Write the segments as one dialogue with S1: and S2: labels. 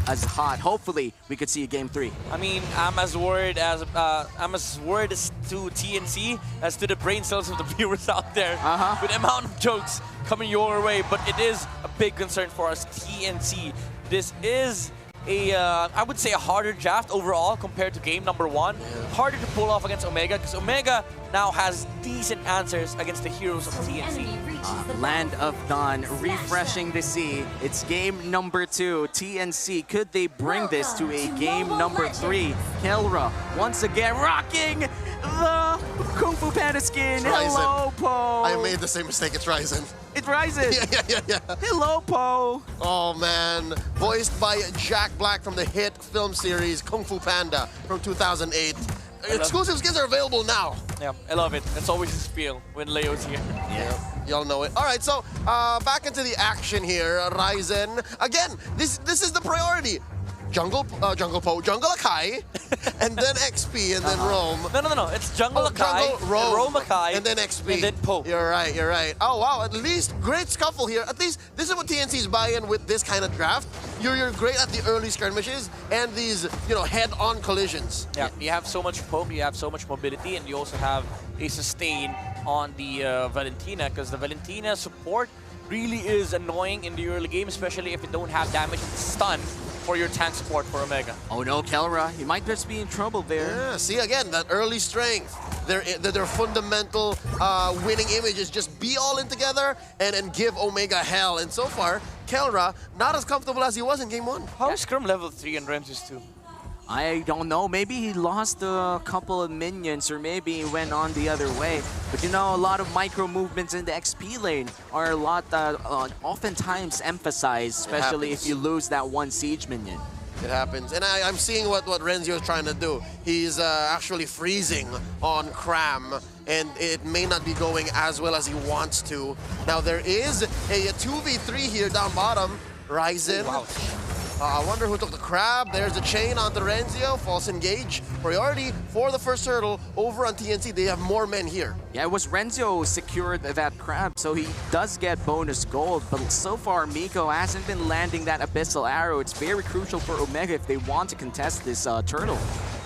S1: as hot. Hopefully, we could see a Game 3.
S2: I mean, I'm as worried as to TNC as to the brain cells of the viewers out there. With the amount of jokes coming your way, but it is a big concern for us, TNC. This is I would say a harder draft overall compared to game number 1. Harder to pull off against Omega because Omega now has decent answers against the heroes of TNC.
S1: Land of Dawn, refreshing to see. It's game number 2. TNC, could they bring this to a game number 3? Kelra, once again, rocking the Kung Fu Panda skin. Hello, Po.
S3: I made the same mistake. It's Ryzen.
S1: It rises.
S3: Yeah.
S1: Hello, Po.
S3: Oh, man. Voiced by Jack Black from the hit film series Kung Fu Panda from 2008. Exclusive skins are available now.
S2: Yeah, I love it. That's always a spiel when Leo's here.
S3: Yeah, y'all know it. All right, so back into the action here. Ryzen. Again, this is the priority. Jungle Po, Jungle Akai, and then XP, and then Roam.
S2: No. It's Jungle Akai, Roam Akai,
S3: and then XP.
S2: And then Po.
S3: You're right. Oh, wow. At least great scuffle here. At least this is what TNC's buy-in with this kind of draft. You're great at the early skirmishes and these, head-on collisions.
S2: Yeah, you have so much poke, you have so much mobility, and you also have a sustain on the Valentina, because the Valentina support really is annoying in the early game, especially if you don't have damage and stun for your tank support for Omega.
S1: Oh no, Kelra, you might just be in trouble there.
S3: Yeah, see again, that early strength. Their fundamental winning image is just be all in together and give Omega hell. And so far, Kelra, not as comfortable as he was in game 1.
S2: How is Scrum level 3 and Ramses 2?
S1: I don't know. Maybe he lost a couple of minions, or maybe he went on the other way. But a lot of micro movements in the XP lane are a lot oftentimes emphasized, especially if you lose that one siege minion.
S3: It happens. And I'm seeing what Renzio is trying to do. He's actually freezing on Cram, and it may not be going as well as he wants to. Now, there is a 2v3 here down bottom. Ryzen.
S2: Wow.
S3: I wonder who took the crab. There's the chain onto Renzio. False engage. Priority for the first hurdle over on TNC. They have more men here.
S1: Yeah, it was Renzio secured that crab, so he does get bonus gold. But so far, Miko hasn't been landing that abyssal arrow. It's very crucial for Omega if they want to contest this turtle.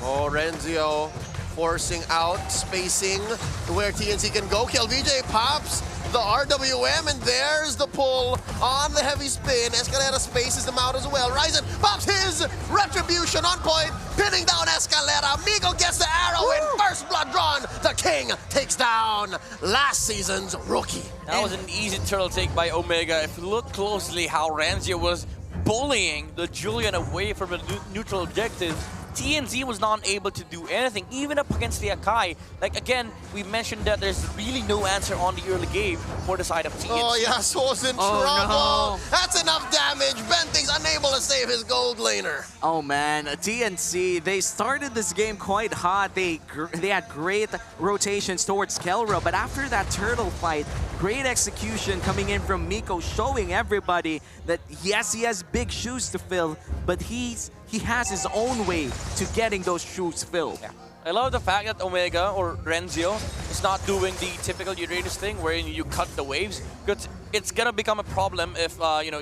S3: Oh, Renzio forcing out, spacing to where TNC can go. KLVJ pops the RWM, and there's the pull on the heavy spin. Escalera spaces them out as well. Ryzen pops his retribution on point, pinning down Escalera. Migo gets the arrow in, first blood drawn. The king takes down last season's rookie.
S2: That was an easy turtle take by Omega. If you look closely how Renzio was bullying the Julian away from a neutral objective, TNC was not able to do anything, even up against the Akai. Like, again, we mentioned that there's really no answer on the early game for the side of TNC.
S3: Oh, Yasuo's in trouble. No. That's enough damage. Benting's unable to save his gold laner.
S1: Oh, man. TNC, they started this game quite hot. They had great rotations towards Kelra, but after that turtle fight, great execution coming in from Miko, showing everybody that, yes, he has big shoes to fill, but he has his own way to getting those shoes filled.
S2: Yeah. I love the fact that Omega or Renzio is not doing the typical Uranus thing where you cut the waves, because it's gonna become a problem if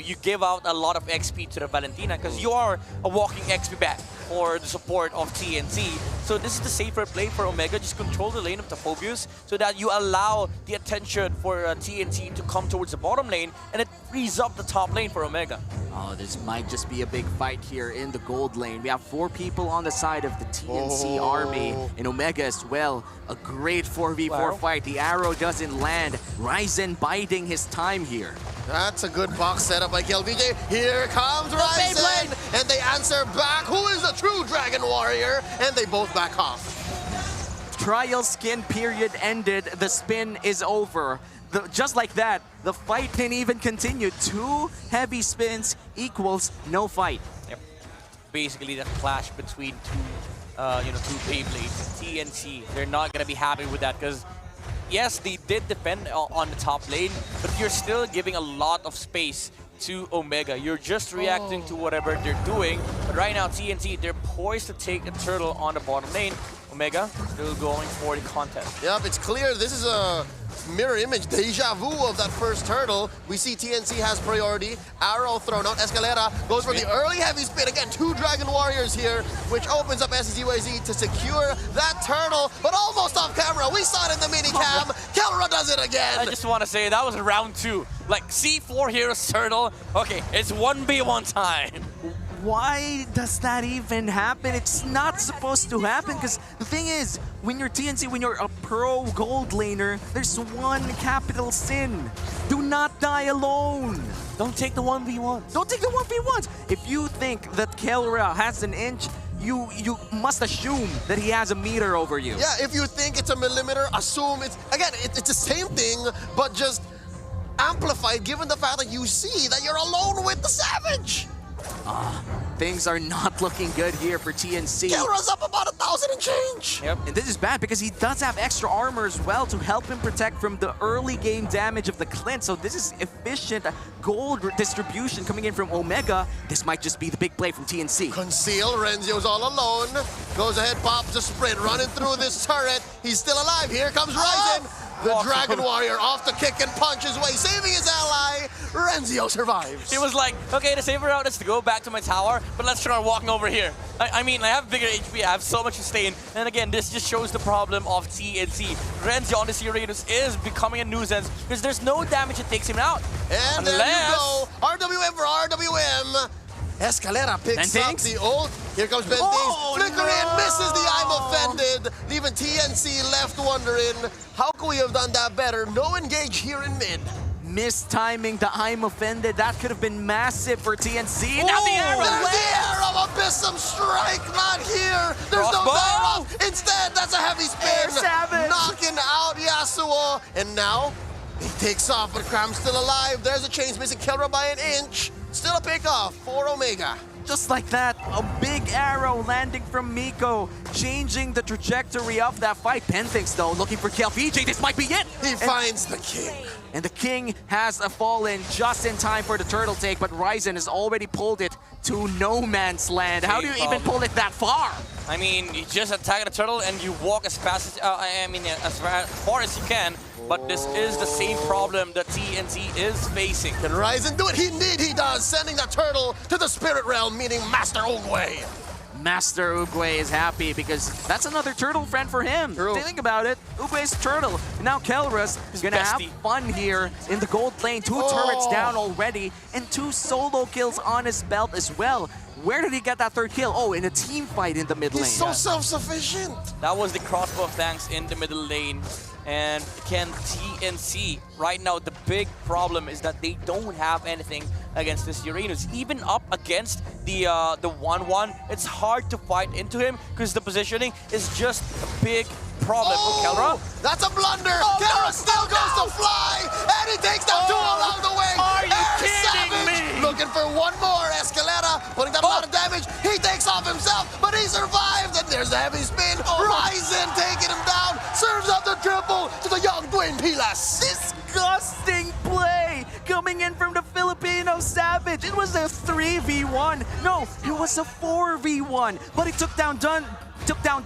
S2: you give out a lot of XP to the Valentina, because you are a walking XP bat for the support of TNC. So this is the safer play for Omega. Just control the lane of the Phobius so that you allow the attention for TNC to come towards the bottom lane, and it frees up the top lane for Omega.
S1: Oh, this might just be a big fight here in the gold lane. We have 4 people on the side of the TNC army, and Omega as well. A great 4v4 fight. The arrow doesn't land. Ryzen biding his time here.
S3: That's a good box setup by KLVJ. Here comes Ryzen, and they answer back. Who is the true Dragon Warrior? And they both back off.
S1: Trial skin period ended. The spin is over. Just like that, the fight can even continue. 2 heavy spins equals no fight.
S2: Yep. Basically, the clash between two Beyblades. TNC, they're not gonna be happy with that, because yes, they did defend on the top lane, but you're still giving a lot of space to Omega. You're just reacting to whatever they're doing. But right now, TNC, they're poised to take a turtle on the bottom lane. Omega still going for the contest.
S3: Yep, it's clear this is a mirror image, deja vu of that first turtle. We see TNC has priority. Arrow thrown out. Escalera goes for the early heavy spin. Again, 2 Dragon Warriors here, which opens up SCZYZ to secure that turtle, but almost off camera. We saw it in the mini cam. Kelra does it again.
S2: I just want to say that was round 2. Like C4 Heroes Turtle. Okay, it's 1v1 time.
S1: Why does that even happen? It's not supposed to happen, because the thing is, when you're TNC, when you're a pro gold laner, there's one capital sin. Do not die alone.
S2: Don't take the 1v1.
S1: Don't take the 1v1s. If you think that Kelra has an inch, you must assume that he has a meter over you.
S3: Yeah, if you think it's a millimeter, assume it's, again, it's the same thing, but just amplified given the fact that you see that you're alone with the Savage.
S1: Things are not looking good here for TNC.
S3: Kelra's up about 1,000 and change.
S2: Yep.
S1: And this is bad because he does have extra armor as well to help him protect from the early game damage of the Clint. So this is efficient gold distribution coming in from Omega. This might just be the big play from TNC.
S3: Conceal, Renzio's all alone. Goes ahead, pops a sprint, running through this turret. He's still alive. Here comes Ryzen. The Dragon Warrior off the kick and punches way, saving his ally. Renzio survives.
S2: It was like, okay, the safer route is to go back to my tower, but let's try walking over here. I mean, I have bigger HP, I have so much sustain, and again, this just shows the problem of TNC. Renzio on this Uranus is becoming a nuisance because there's no damage that takes him out.
S3: And there you go. RWM for RWM. Escalera picks up the ult. Here comes Ben Flickering misses the I'm offended, leaving TNC left wondering, how could we have done that better? No engage here in mid.
S1: Mistiming the I'm offended. That could have been massive for TNC. Now the arrow
S3: There's the arrow, Abyssum strike, not here. There's no arrow. Instead, that's a heavy spin. Knocking out Yasuo. And now, he takes off, but Cram's still alive. There's a chains missing Kelra by an inch. Still a pick off for Omega.
S1: Just like that, a big arrow landing from Miko, changing the trajectory of that fight. Penthinks, though, looking for KLVJ. This might be it.
S3: He finds the king.
S1: And the king has fallen just in time for the turtle take, but Ryzen has already pulled it to no man's land. How do you even pull it that far?
S2: I mean, you just attack the turtle and you walk as fast as, as far as you can. But this is the same problem that TNC is facing.
S3: Can Ryzen do it? Indeed he does, sending the turtle to the spirit realm, meaning Master Oogway.
S1: Master Oogway is happy because that's another turtle friend for him. Think about it, Oogway's turtle. And now Kelra's gonna have fun here in the gold lane. 2 turrets down already and 2 solo kills on his belt as well. Where did he get that 3rd kill? Oh, in a team fight in the mid lane.
S3: He's so self-sufficient.
S2: That was the crossbow of thanks in the middle lane. And can TNC, right now, the big problem is that they don't have anything against this Uranus. Even up against the 1-1, it's hard to fight into him because the positioning is just a big problem for Kelra.
S3: That's a blunder. Kelra still goes to fly, and he takes down 2 along the way.
S2: Are you kidding me?
S3: Looking for one more. Escalera putting down a lot of damage. He takes off himself, but he survives. And there's the heavy spin. Ryzen taking him down. Serves up the triple to the young Dwayne Pilas.
S1: Disgusting play coming in from the Filipino Savage. It was a 3v1. No, it was a 4v1. But he took down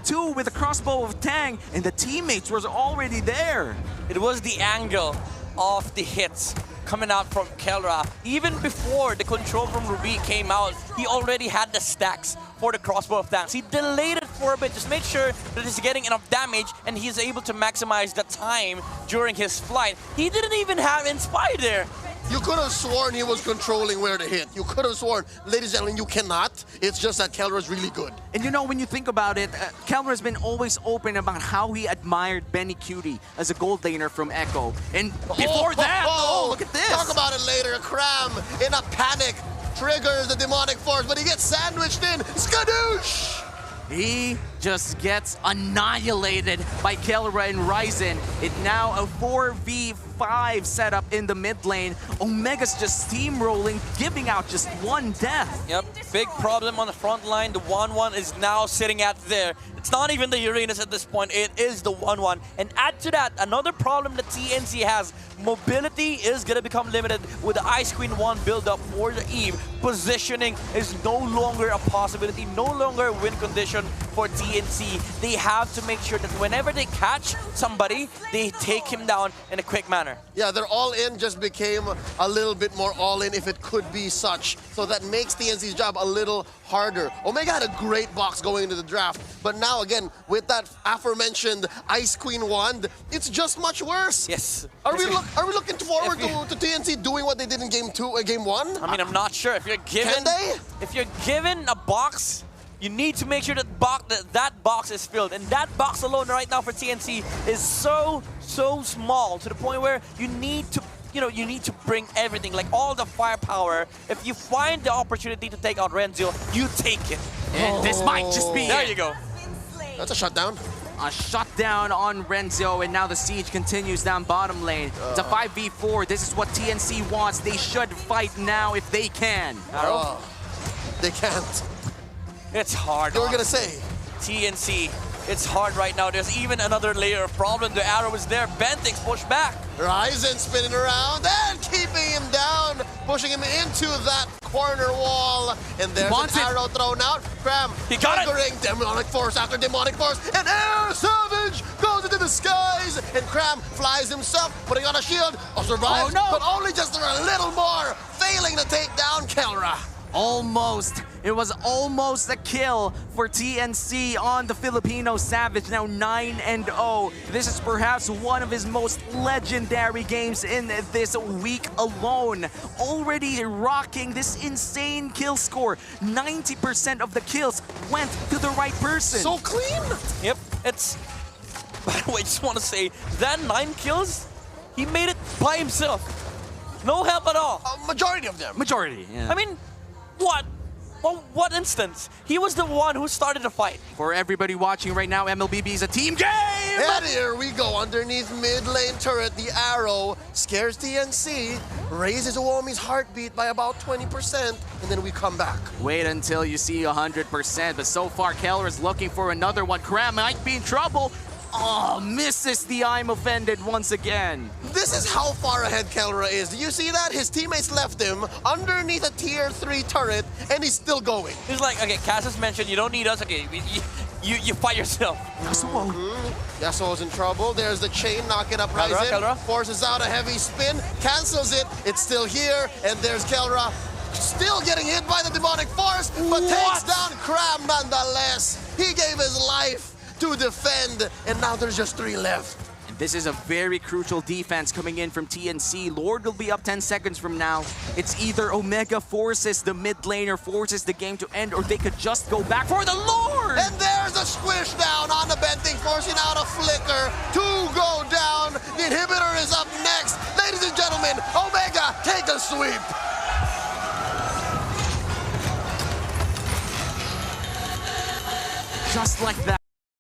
S1: 2 with a crossbow of Tang, and the teammates was already there.
S2: It was the angle of the hits coming out from Kelra. Even before the control from Ruby came out, he already had the stacks for the crossbow of thanks. He delayed it for a bit, just made sure that he's getting enough damage and he's able to maximize the time during his flight. He didn't even have Inspire there.
S3: You could have sworn he was controlling where to hit. You could have sworn. Ladies and gentlemen, you cannot. It's just that Kelra is really good.
S1: And you know, when you think about it, Kelra has been always open about how he admired Benny Cutie as a gold laner from Echo. And before that, look at this.
S3: Talk about it later. Cram in a panic triggers the demonic force, but he gets sandwiched in. Skadoosh!
S1: He just gets annihilated by Kelra and Ryzen. It now a 4v5 setup in the mid lane. Omega's just steamrolling, giving out just 1 death.
S2: Yep, big problem on the front line. The 1-1 is now sitting at there. It's not even the Uranus at this point, it is the 1-1. And add to that, another problem that TNC has, mobility is gonna become limited with the Ice Queen 1 build-up for the Eve. Positioning is no longer a possibility, no longer a win condition for TNC. They have to make sure that whenever they catch somebody, they take him down in a quick manner.
S3: Yeah, their all-in just became a little bit more all-in, if it could be such. So that makes TNC's job a little harder. Omega had a great box going into the draft, but now again, with that aforementioned Ice Queen wand, it's just much worse.
S2: Yes.
S3: Are we looking forward to TNC doing what they did in game 1?
S2: I mean, I'm not sure. If you're given,
S3: Can they?
S2: If you're given a box, you need to make sure that that box is filled. And that box alone right now for TNC is so small to the point where you need to, you need to bring everything, like all the firepower. If you find the opportunity to take out Renzo, you take it.
S1: And this might just be
S2: There
S1: it.
S2: you go.
S3: That's a shutdown.
S1: A shutdown on Renzo, and now the siege continues down bottom lane. It's a 5v4. This is what TNC wants. They should fight now if they can.
S3: They can't.
S2: It's hard.
S3: You were gonna say.
S2: TNC, it's hard right now. There's even another layer of problem. The arrow is there. Bentix push back.
S3: Ryzen spinning around and keeping him down, pushing him into that corner wall. And there's an arrow thrown out. Cram
S2: He got it.
S3: conquering Demonic Force after Demonic Force. And Air Savage goes into the skies. And Cram flies himself, putting on a shield. Survives, but only just a little more, failing to take down Kelra.
S1: Almost. It was almost a kill for TNC on the Filipino Savage, now 9-0. This is perhaps one of his most legendary games in this week alone. Already rocking this insane kill score. 90% of the kills went to the right person.
S3: So clean.
S2: Yep, it's... By the way, I just want to say, that 9 kills, he made it by himself. No help at all.
S3: A majority of them.
S1: Majority, yeah.
S2: I mean, what? Well, what instance? He was the one who started the fight.
S1: For everybody watching right now, MLBB is a team game!
S3: And here we go, underneath mid lane turret, the arrow scares TNC, raises Uomi's heartbeat by about 20%, and then we come back.
S1: Wait until you see 100%, but so far Keller is looking for another one. Cram might be in trouble. Oh, misses the I'm offended once again.
S3: This is how far ahead Kelra is. Do you see that? His teammates left him underneath a tier 3 turret, and he's still going.
S2: He's like, okay, Cassius mentioned you don't need us. Okay, you fight yourself.
S3: Yasuo's in trouble. There's the chain, knock it up, Ryzen. Forces out a heavy spin, cancels it. It's still here, and there's Kelra. Still getting hit by the demonic force, but takes down Cram nonetheless. He gave his life to defend, and now there's just 3 left.
S1: And this is a very crucial defense coming in from TNC. Lord will be up 10 seconds from now. It's either Omega forces the mid laner, forces the game to end, or they could just go back for the Lord!
S3: And there's a squish down on the Bentix, forcing out a flicker. 2 go down. The inhibitor is up next. Ladies and gentlemen, Omega, take a sweep.
S1: Just like that.